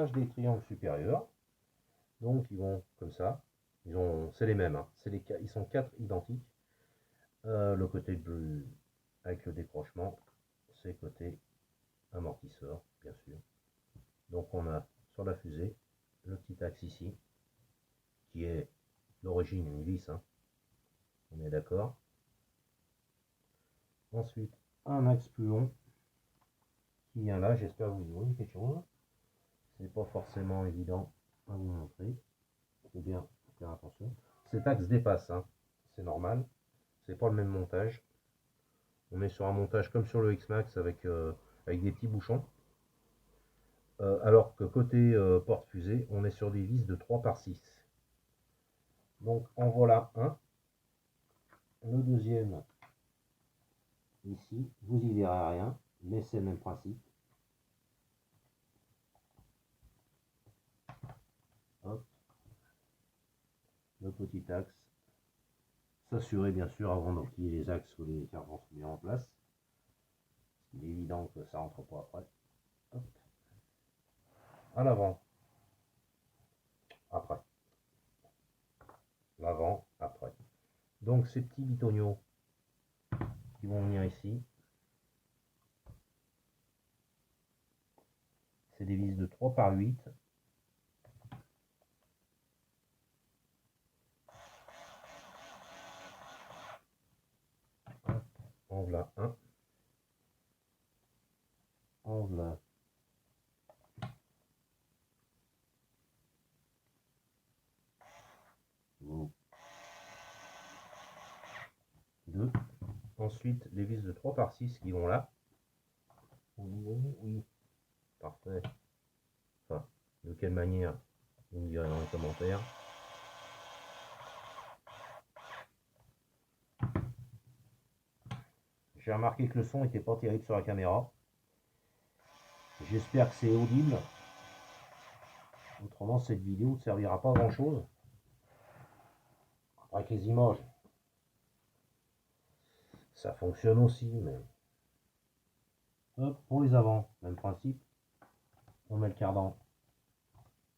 l'allumage des triangles supérieurs. Donc ils vont comme ça. C'est les mêmes. Hein. Ils sont 4 identiques. Le côté bleu avec le décrochement, c'est côté amortisseur, bien sûr. Donc on a sur la fusée le petit axe ici, qui est d'origine une vis. Hein. On est d'accord. Ensuite, un axe plus long qui vient là. J'espère que vous y voyez quelque chose. C'est pas forcément évident à vous montrer. Il faut bien faire attention. Cet axe dépasse, hein. C'est normal. C'est pas le même montage. On est sur un montage comme sur le X-Max avec des petits bouchons. Alors que côté porte-fusée, on est sur des vis de 3 par 6. Donc en voilà un. Le deuxième, ici, vous y verrez rien, mais c'est le même principe. Hop. Le petit axe. S'assurer bien sûr avant d'enquiller les axes ou les faire bien en place. Il est évident que ça rentre pas après. Hop. À l'avant. Après. L'avant, après. Donc ces petits bitognos qui vont venir ici, c'est des vis de 3 par 8. En voilà un. En voilà deux. Ensuite, les vis de 3 par 6 qui vont là. Oui, parfait. Enfin, de quelle manière, vous me direz dans les commentaires. J'ai remarqué que le son n'était pas terrible sur la caméra. J'espère que c'est audible. Autrement, cette vidéo ne servira pas à grand chose. Avec les images, ça fonctionne aussi, mais... Hop, pour les avants, même principe. On met le cardan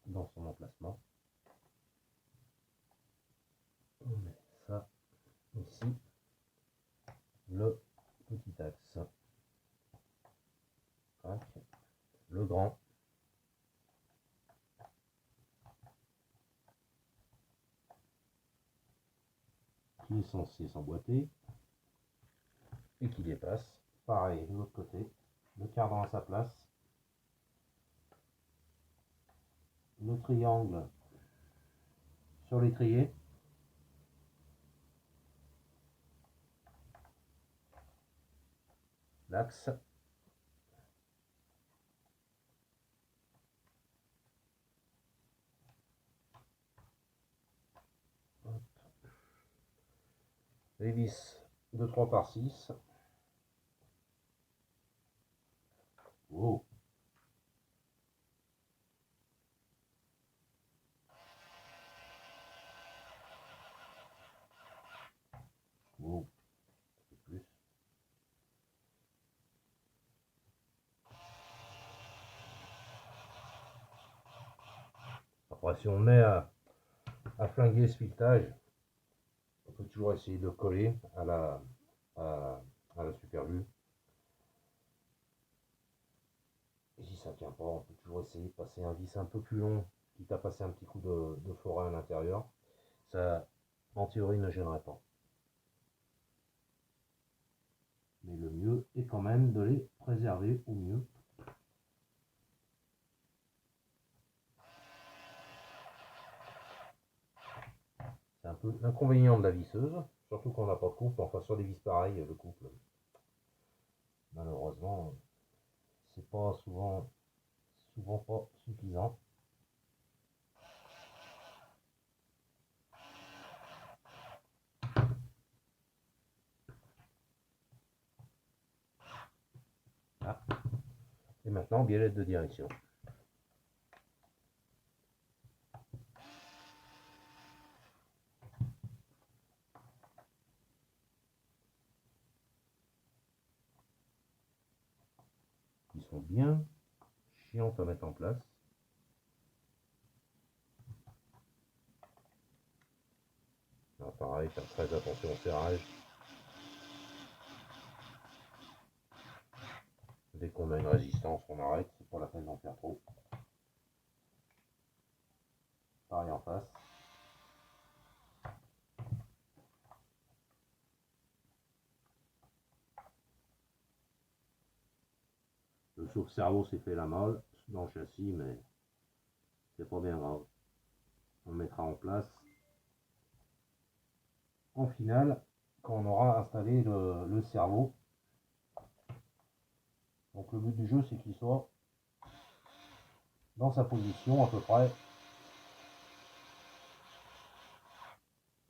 dans son emplacement. On met ça ici. Le petit axe. Le grand. Qui est censé s'emboîter. Et qui dépasse. Pareil, de l'autre côté. Le cardan à sa place. Le triangle sur l'étrier. L'axe. Les vis de 3 par 6. Wow. Wow. Plus. Après, si on met à flinguer ce filetage, on peut toujours essayer de coller à la super glue. Et si ça tient pas, on peut toujours essayer de passer un vis un peu plus long, quitte à passer un petit coup de forain à l'intérieur. Ça, en théorie, ne gênerait pas. Mais le mieux est quand même de les préserver au mieux. C'est un peu l'inconvénient de la visseuse, surtout quand on n'a pas de couple. Enfin, sur des vis pareilles, le couple, malheureusement, c'est pas souvent pas suffisant. Ah. Et maintenant, biellette de direction. Ils sont bien chiants à mettre en place. pareil, faire très attention au serrage. Dès qu'on a une résistance, on arrête, c'est pas la peine d'en faire trop. Pareil en face. Le sauve-cerveau s'est fait la malle dans le châssis, mais c'est pas bien grave. On le mettra en place en finale quand on aura installé le cerveau. Donc le but du jeu, c'est qu'il soit dans sa position à peu près.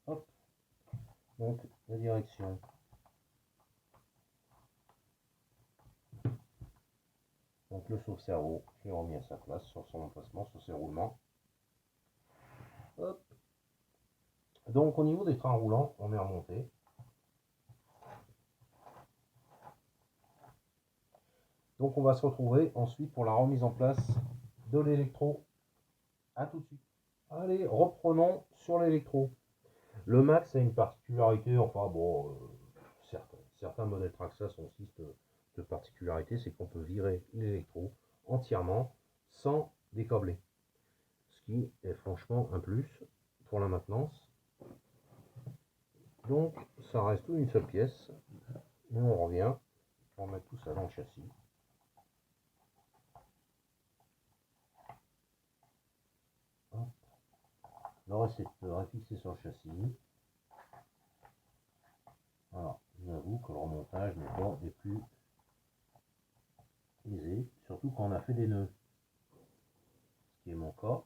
Hop. Donc la direction. Donc le sauve-cerveau qui est remis à sa place sur son emplacement, sur ses roulements. Hop. Donc au niveau des trains roulants, on est remonté. Donc on va se retrouver ensuite pour la remise en place de l'électro. A tout de suite. Allez, reprenons sur l'électro. Le Max a une particularité, enfin bon, certains modèles Traxxas ont aussi cette particularité, c'est qu'on peut virer l'électro entièrement sans décabler. Ce qui est franchement un plus pour la maintenance. Donc ça reste une seule pièce. Et on revient, on va mettre tout ça dans le châssis. Le récepteur est fixé sur le châssis. Alors, j'avoue que le remontage n'est pas des plus aisés, surtout quand on a fait des nœuds, ce qui est mon cas.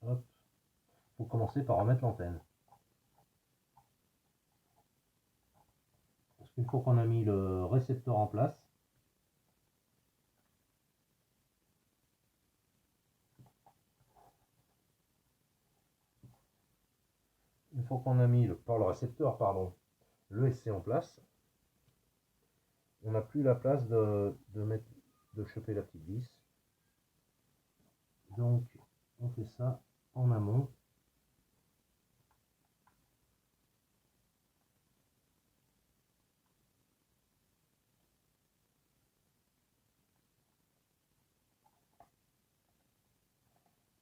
Hop, faut commencer par remettre l'antenne. Parce qu'une fois qu'on a mis le récepteur en place, une fois qu'on a mis le récepteur, pardon, le SC en place, on n'a plus la place de choper la petite vis. Donc on fait ça en amont.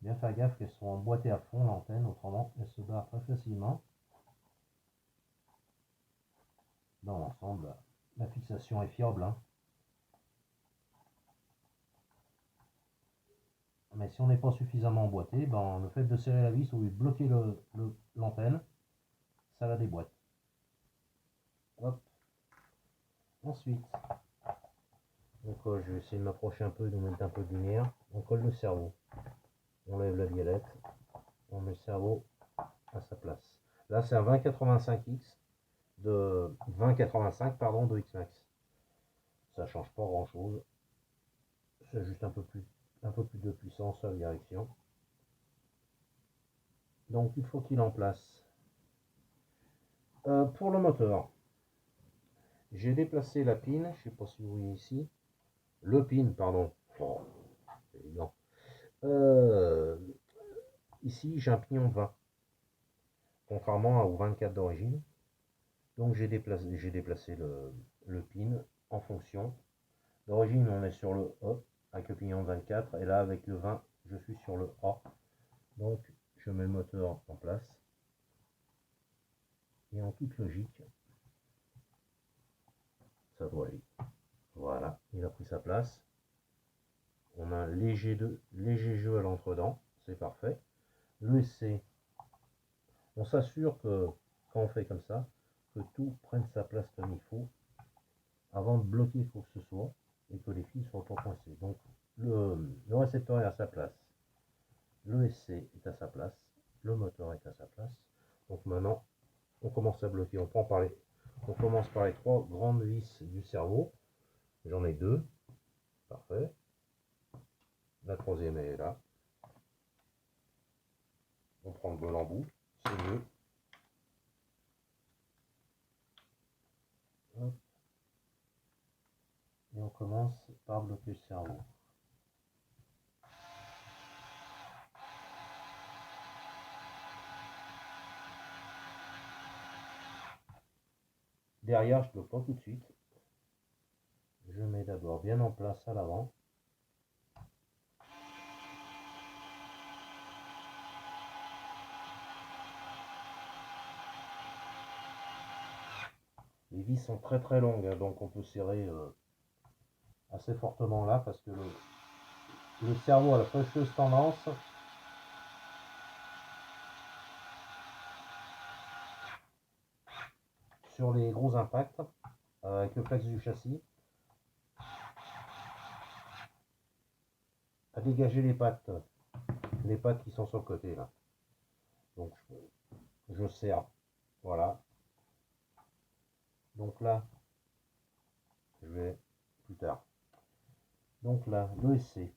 Bien faire gaffe qu'elles sont emboîtées à fond l'antenne, autrement elles se barrent très facilement. Dans l'ensemble, la fixation est fiable, hein. Mais si on n'est pas suffisamment emboîté, ben, le fait de serrer la vis au lieu de bloquer l'antenne, ça la déboîte. Hop. Ensuite, je vais essayer de m'approcher un peu et de mettre un peu de lumière. On colle le cerveau. On lève la violette. On met le cerveau à sa place. Là, c'est un 2085X de 2085 pardon, de Xmax. Ça change pas grand chose. C'est juste un peu plus de puissance à la direction. Donc il faut qu'il en place. Pour le moteur, j'ai déplacé la pin, je ne sais pas si vous voyez ici, le pin, pardon. Oh, c'est évident. Ici, j'ai un pignon de 20, contrairement au 24 d'origine. Donc j'ai déplacé le pin en fonction. D'origine, on est sur le E avec le pignon de 24, et là, avec le 20, je suis sur le A. Donc, je mets le moteur en place. Et en toute logique, ça doit aller. Voilà, il a pris sa place. On a un léger jeu à l'entre-dents, c'est parfait. Le SC, on s'assure que quand on fait comme ça, que tout prenne sa place comme il faut, avant de bloquer quoi que ce soit, et que les fils soient pas coincés. Donc le récepteur est à sa place, le SC est à sa place, le moteur est à sa place. Donc maintenant, on commence à bloquer. On commence par les trois grandes vis du cerveau. J'en ai deux, parfait. La troisième est là. On prend le bol en bout, c'est mieux. Hop. Et on commence par bloquer le cerveau. Derrière, je ne bloque pas tout de suite. Je mets d'abord bien en place à l'avant. Les vis sont très très longues, hein, donc on peut serrer assez fortement là parce que le cerveau a la fâcheuse tendance sur les gros impacts avec le flex du châssis à dégager les pattes qui sont sur le côté là. Donc je serre, voilà. Donc là, je vais plus tard. Donc là, l'ESC,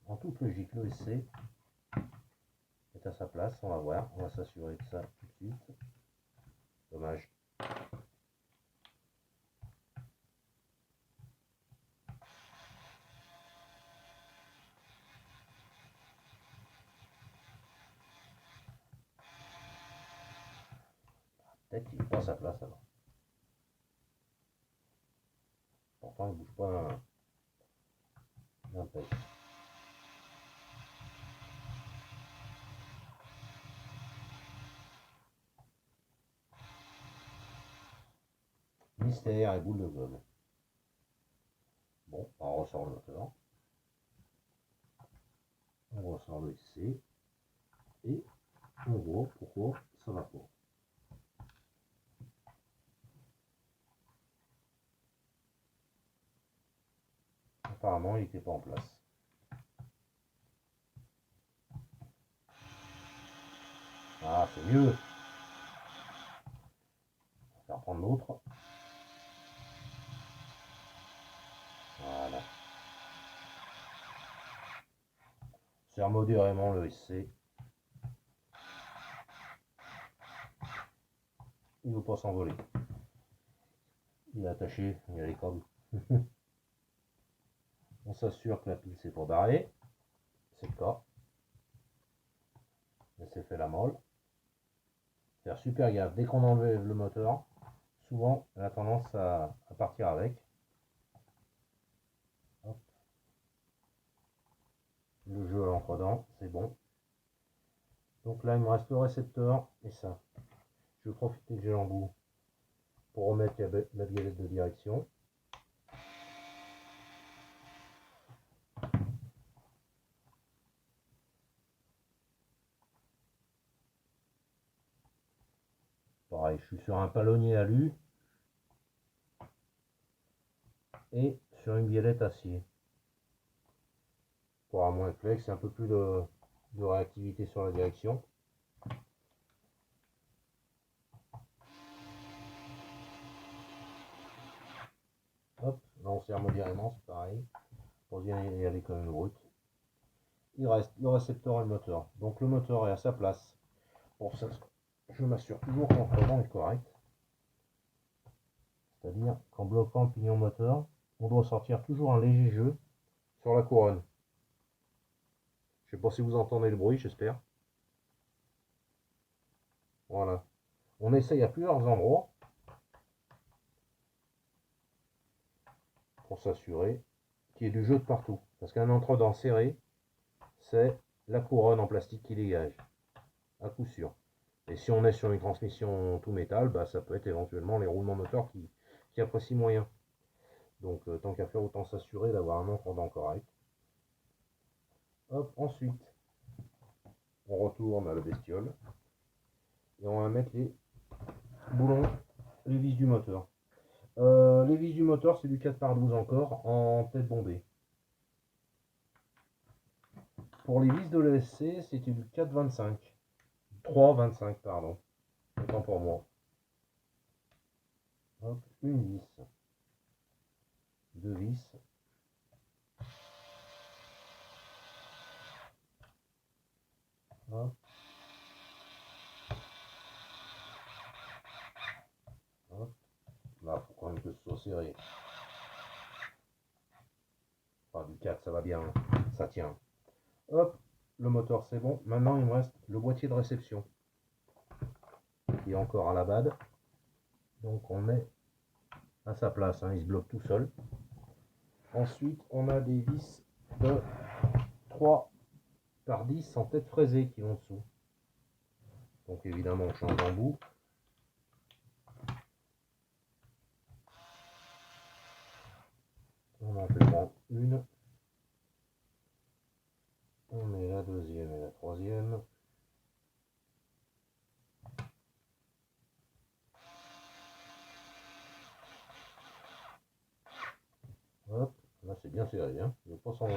en toute logique, l'ESC est à sa place, on va voir, on va s'assurer de ça tout de suite. Dommage. Peut-être qu'il n'est pas à sa place alors. Pourtant, il ne bouge pas un pet. Mystère et boule de gomme. Bon, on ressort le moteur. On ressort le SC. Et on voit pourquoi ça va pas. Apparemment, il n'était pas en place. Ah, c'est mieux. On va faire prendre l'autre. Voilà. Serre modérément le SC. Il ne veut pas s'envoler. Il est attaché, il y a les câbles. On s'assure que la pile c'est pour barrer. C'est le cas. Laissez fait la molle. Faire super gaffe. Dès qu'on enlève le moteur, souvent elle a tendance à partir avec. Hop. Le jeu à l'encre-dents, c'est bon. Donc là, il me reste le récepteur et ça. Je vais profiter que j'ai l'embout pour remettre la galette de direction. Pareil, je suis sur un palonnier alu et sur une biellette acier. Pour avoir moins de flex, un peu plus de réactivité sur la direction. Hop, là on serre modérément, c'est pareil. Pour bien y aller comme une brute. Il reste le récepteur et le moteur. Donc le moteur est à sa place. Pour ça, je m'assure toujours que l'encre-dents est correct. C'est-à-dire qu'en bloquant le pignon moteur, on doit sortir toujours un léger jeu sur la couronne. Je ne sais pas si vous entendez le bruit, j'espère. Voilà. On essaye à plusieurs endroits pour s'assurer qu'il y ait du jeu de partout. Parce qu'un entre-dents serré, c'est la couronne en plastique qui dégage, à coup sûr. Et si on est sur une transmission tout métal, bah, ça peut être éventuellement les roulements moteurs qui apprécient moyen. Donc tant qu'à faire, autant s'assurer d'avoir un entre-dents correct. Hop, ensuite, on retourne à la bestiole. Et on va mettre les boulons, les vis du moteur. Les vis du moteur, c'est du 4x12 encore, en tête bombée. Pour les vis de l'ESC, c'était du 4,25. 3,25, pardon. Autant pour moi. Hop, une vis. Deux vis. Hop. Hop. Là, faut quand même que ce soit serré. Enfin, du 4, ça va bien. Ça tient. Hop. Le moteur, c'est bon. Maintenant, il me reste le boîtier de réception. Qui est encore à la bade. Donc on met à sa place, hein, il se bloque tout seul. Ensuite, on a des vis de 3 par 10 en tête fraisée qui vont dessous. Donc évidemment, on change d'embout. On en fait prendre une. On met la deuxième et la troisième. Hop, là c'est bien serré, hein. Je ne vais pas s'en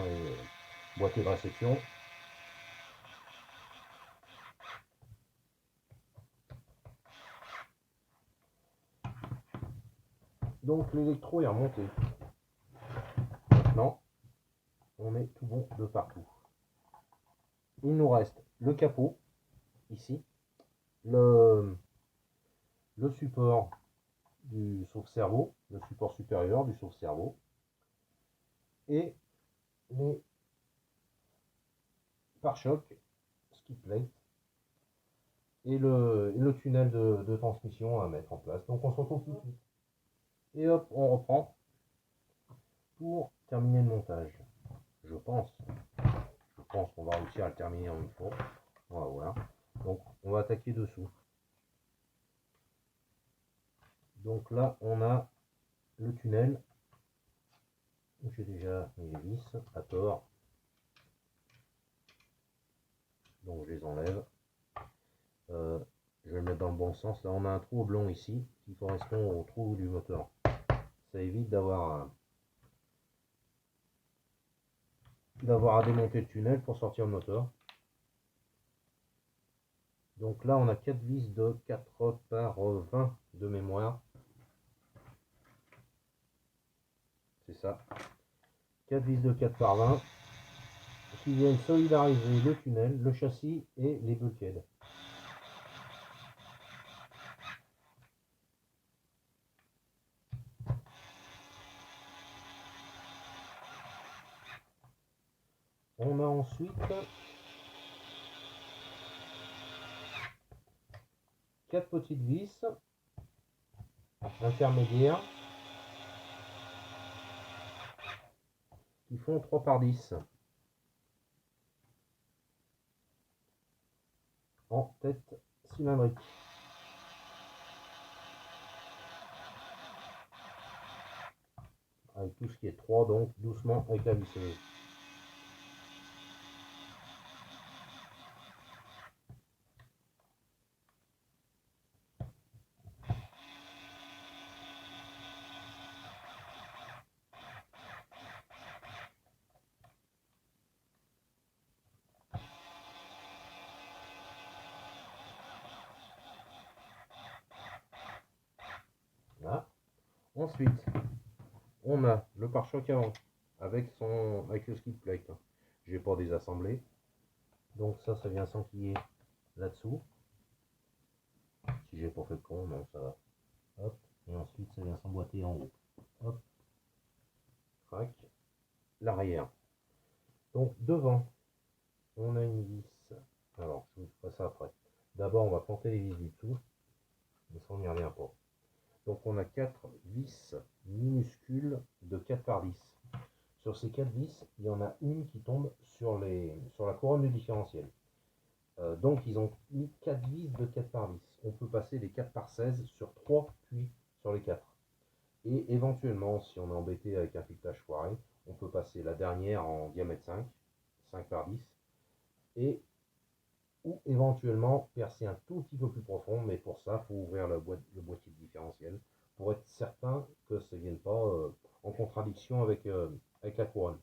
boîtier de réception. Donc l'électro est remonté. Maintenant, on est tout bon de partout. Il nous reste le capot, ici, le support du sauve-cerveau, le support supérieur du sauve-cerveau, et les pare-chocs, skid plate, et le tunnel de transmission à mettre en place. Donc on se retrouve tout de suite. Et hop, on reprend pour terminer le montage. Je pense qu'on va réussir à le terminer en une fois. On va voir. Donc on va attaquer dessous. Donc là on a le tunnel. J'ai déjà mis les vis à tort. Donc je les enlève. Je vais le mettre dans le bon sens. Là on a un trou oblong ici qui correspond au trou du moteur. Ça évite d'avoir à démonter le tunnel pour sortir le moteur. Donc là on a 4 vis de 4 par 20 de mémoire. C'est ça. 4 vis de 4 par 20 qui viennent solidariser le tunnel, le châssis et les bulkheads. On a ensuite 4 petites vis intermédiaires qui font 3 par 10 en tête cylindrique. Avec tout ce qui est 3, donc doucement avec la visseuse. Là. Ensuite, on a le pare-choc avant avec le skid plate. J'ai pas désassemblé. Donc ça vient s'enquiller là-dessous. Si j'ai pas fait de con, non, ça va. Hop. Et ensuite, ça vient s'emboîter en haut. Hop. Crac. L'arrière. Donc devant, on a une vis. Alors, je vous ferai ça après. D'abord, on va planter les vis du dessous. Mais ça, on n'y revient pas. Donc on a 4 vis minuscules de 4 par 10. Sur ces 4 vis, il y en a une qui tombe sur la couronne du différentiel. Donc ils ont mis 4 vis de 4 par 10. On peut passer les 4 par 16 sur 3 puis sur les 4. Et éventuellement, si on est embêté avec un piquetage foiré, on peut passer la dernière en diamètre 5 par 10. Et ou éventuellement percer un tout petit peu plus profond, mais pour ça, il faut ouvrir le boîtier de différentiel pour être certain que ça ne vienne pas en contradiction avec la couronne.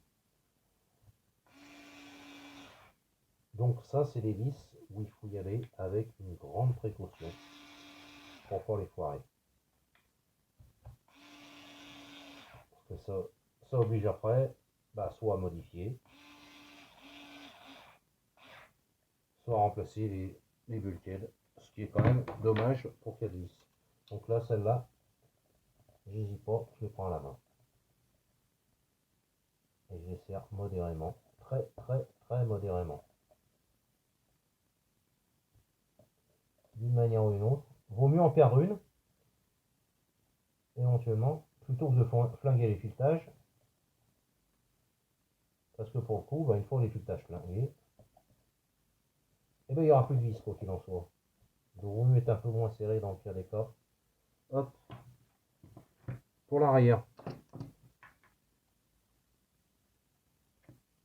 Donc ça, c'est des vis où il faut y aller avec une grande précaution pour ne pas les foirer. Parce que ça oblige après soit à modifier, soit à remplacer les bulkheads, ce qui est quand même dommage pour 4 vis. Donc là, celle-là, j'hésite pas, je les prends à la main. Et je les serre modérément, très modérément. D'une manière ou une autre. Vaut mieux en perdre une éventuellement, plutôt que de flinguer les filetages, parce que pour le coup, bah, une fois les filetages flingués, et ben, il n'y aura plus de vis, quoi qu'il en soit. Donc, vaut mieux être un peu moins serré dans le pire des cas. Hop, pour l'arrière,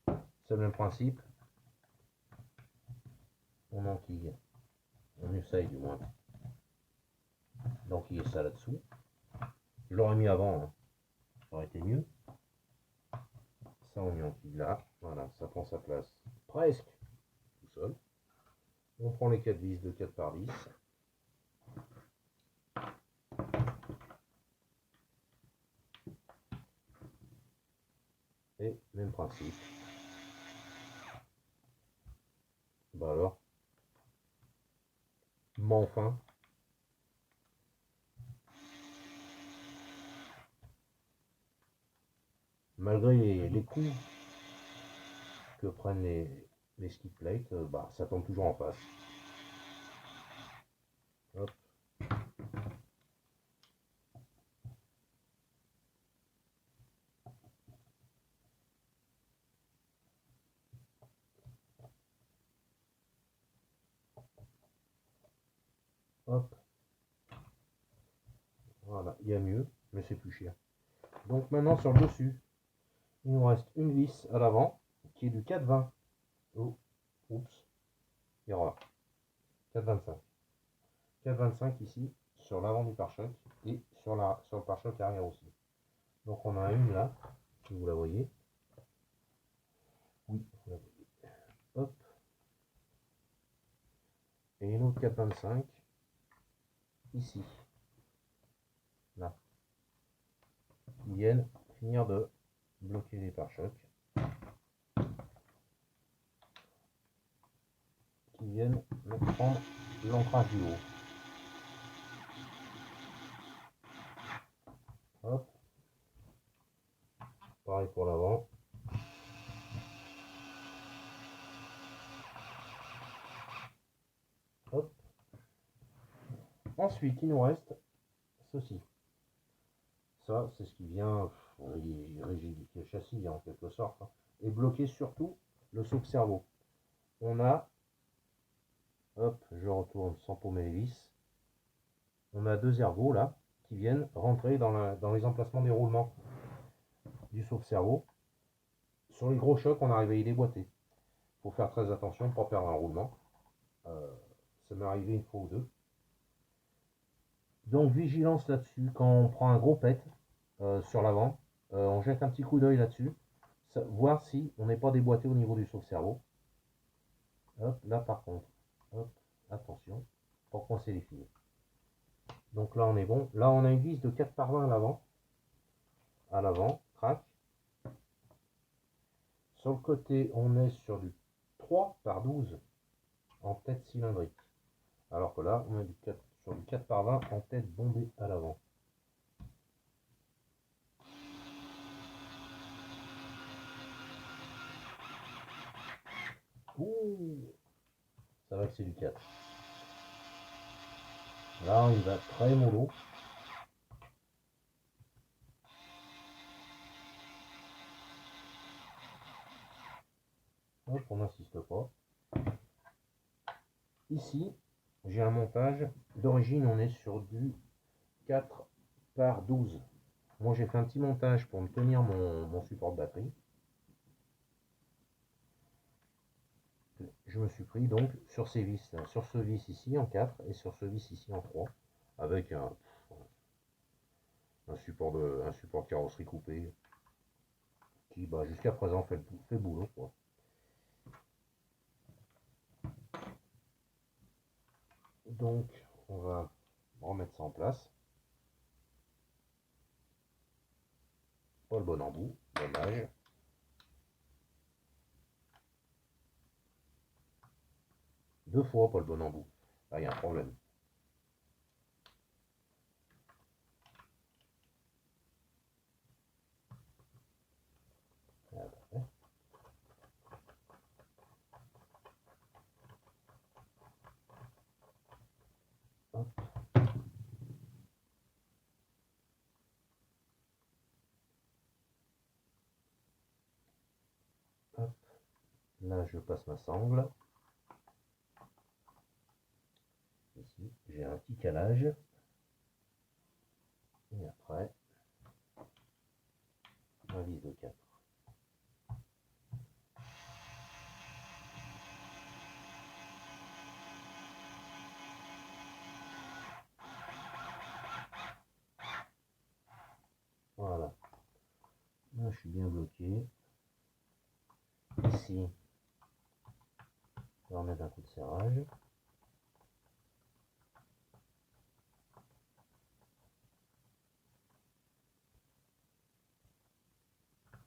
c'est le même principe. On enquille, on essaye du moins d'enquiller ça là-dessous. Je l'aurais mis avant, hein. Ça aurait été mieux. Ça, on y enquille là. Voilà, ça prend sa place presque tout seul. On prend les 4 vis de 4 par 10. Et même principe. Bah alors, mais enfin, malgré les coups que prennent les skid plates, bah, ça tombe toujours en face. Hop. Hop. Voilà, il y a mieux, mais c'est plus cher. Donc maintenant sur le dessus, il nous reste une vis à l'avant qui est du 4,20. Oh, oups, erreur. 4,25. 4,25 ici sur l'avant du pare-choc et sur le pare-choc arrière aussi. Donc on a une là, si vous la voyez. Oui, vous la voyez. Hop. Et une autre 4,25 ici. Là. Qui viennent finir de bloquer les pare-chocs. Qui viennent prendre l'ancrage du haut. Hop. Pareil pour l'avant. Hop. Ensuite, il nous reste ceci. Ça, c'est ce qui vient rigidifier le châssis en quelque sorte. Et bloquer surtout le sauve-cerveau. On a, hop, je retourne sans paumer les vis. On a deux ergots là qui viennent rentrer dans les emplacements des roulements du sauve-cerveau. Sur les gros chocs, on arrive à y déboîter. Il faut faire très attention pour perdre un roulement. Ça m'est arrivé une fois ou deux. Donc vigilance là-dessus. Quand on prend un gros pet sur l'avant, on jette un petit coup d'œil là-dessus, voir si on n'est pas déboîté au niveau du sauve-cerveau. Hop, là par contre, hop, attention, pour coincer les fils. Donc là on est bon. Là on a une vis de 4 par 20 à l'avant, crac. Sur le côté, on est sur du 3 par 12 en tête cylindrique. Alors que là, on est sur du 4 par 20 en tête bombée à l'avant. Ouh, ça va que c'est du 4. Là, il va très mollo. Hop, on n'insiste pas. Ici, j'ai un montage. D'origine, on est sur du 4 par 12. Moi, j'ai fait un petit montage pour me tenir mon support de batterie. Je me suis pris donc sur ces vis, sur ce vis ici en 4 et sur ce vis ici en 3, avec un support de carrosserie coupé qui bah, jusqu'à présent fait le boulot quoi. Donc on va remettre ça en place. Pas le bon embout, dommage. Deux fois pas le bon embout. Là il y a un problème. Hop. Là, je passe ma sangle. Ici, j'ai un petit calage. Et après, ma vis de 4. Voilà. Là, je suis bien bloqué. Ici, je vais remettre un coup de serrage.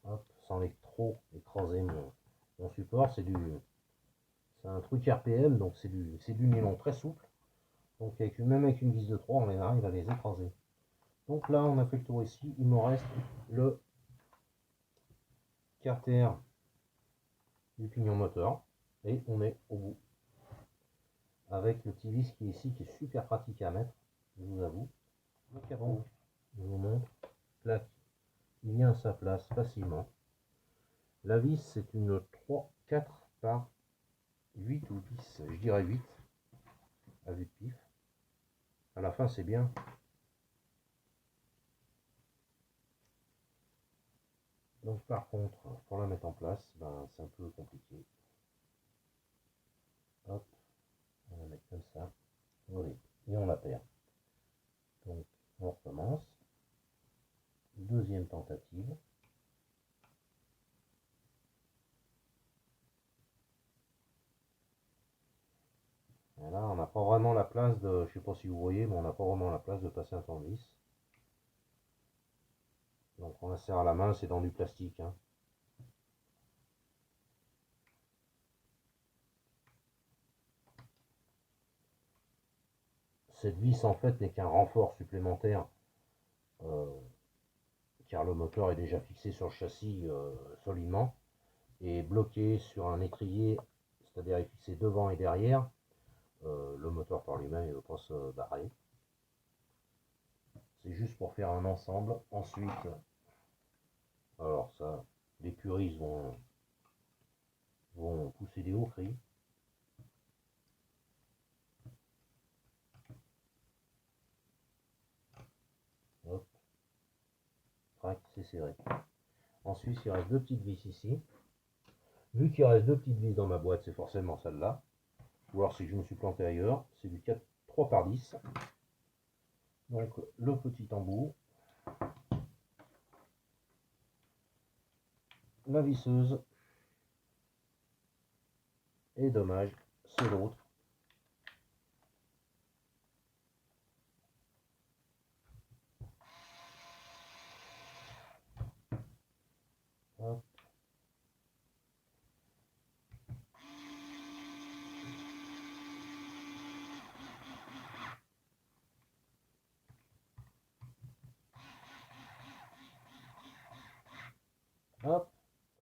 Hop, sans trop écraser mon support. C'est un truc RPM, donc c'est du nylon très souple. Donc même avec une vis de 3, on arrive à les écraser. Donc là, on a fait le tour ici. Il me reste le carter du pignon moteur. Et on est au bout. Avec le petit vis qui est ici, qui est super pratique à mettre, je vous avoue. Le capot, je vous montre. Clac, il vient à sa place facilement. La vis, c'est une 4 par 8 ou 10, je dirais 8, à vue de pif. À la fin, c'est bien. Donc par contre, pour la mettre en place, ben, c'est un peu compliqué. Hop, on va la mettre comme ça. Voilà. Et on la perd. Donc on recommence. Deuxième tentative. Et là, on n'a pas vraiment la place de, je sais pas si vous voyez, mais on n'a pas vraiment la place de passer un tournevis. Donc on la serre à la main, c'est dans du plastique. Hein. Cette vis en fait n'est qu'un renfort supplémentaire, car le moteur est déjà fixé sur le châssis solidement et bloqué sur un étrier, c'est-à-dire est fixé devant et derrière. Le moteur par lui-même il ne veut pas se barrer. C'est juste pour faire un ensemble. Ensuite, alors ça, les puristes vont pousser des hauts cris. Hop, crac, c'est serré. Ensuite, il reste deux petites vis ici. Vu qu'il reste deux petites vis dans ma boîte, c'est forcément celle-là. Ou alors si je me suis planté ailleurs, c'est du 3 par 10. Donc le petit embout, la visseuse, et dommage, c'est l'autre